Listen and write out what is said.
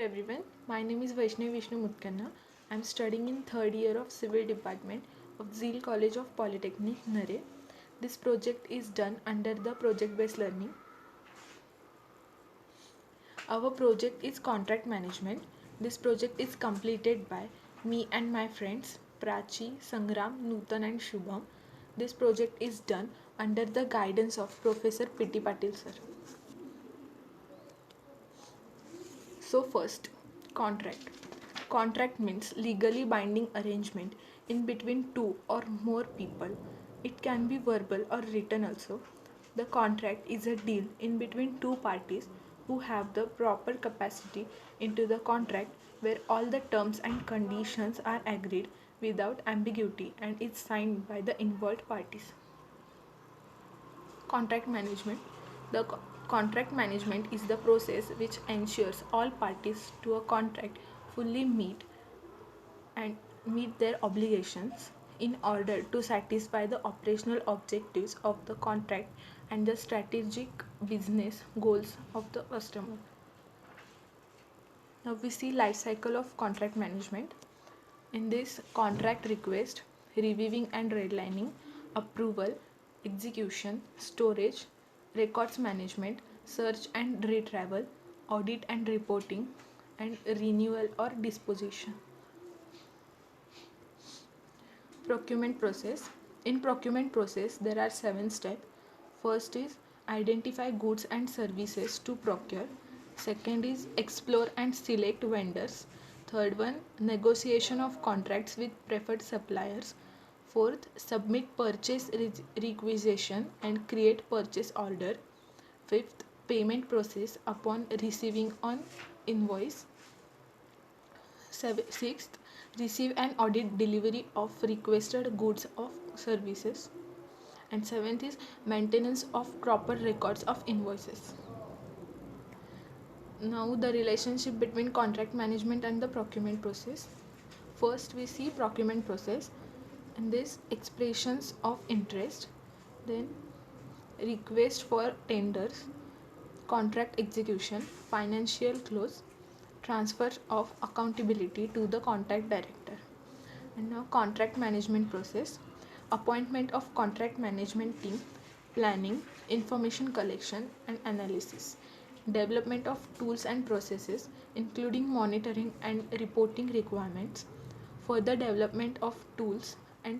Everyone, my name is Vaishnavi Vishnu Mutkanna. I am studying in third year of Civil Department of Zeal College of Polytechnic, Nare. This project is done under the project-based learning. Our project is contract management. This project is completed by me and my friends Prachi, Sangram, Nutan and Shubham. This project is done under the guidance of Professor P.T. Patil sir. So first, contract. Contract means legally binding arrangement in between two or more people. It can be verbal or written also. The contract is a deal in between two parties who have the proper capacity into the contract where all the terms and conditions are agreed without ambiguity and is signed by the involved parties. Contract management. The contract management is the process which ensures all parties to a contract fully meet their obligations in order to satisfy the operational objectives of the contract and the strategic business goals of the customer. Now we see life cycle of contract management. In this, contract request, reviewing and redlining, approval, execution, storage, records management, search and retrieval, audit and reporting, and renewal or disposition. Procurement process. In procurement process, there are 7 steps. First is identify goods and services to procure. Second is explore and select vendors. Third one, negotiation of contracts with preferred suppliers. Fourth, submit purchase requisition and create purchase order. Fifth, payment process upon receiving on invoice. Sixth, receive and audit delivery of requested goods or services. And seventh is maintenance of proper records of invoices. Now the relationship between contract management and the procurement process. First we see procurement process, and this expressions of interest, then request for tenders, contract execution, financial close, transfer of accountability to the contract director. And now contract management process, appointment of contract management team, planning, information collection and analysis, development of tools and processes including monitoring and reporting requirements, further development of tools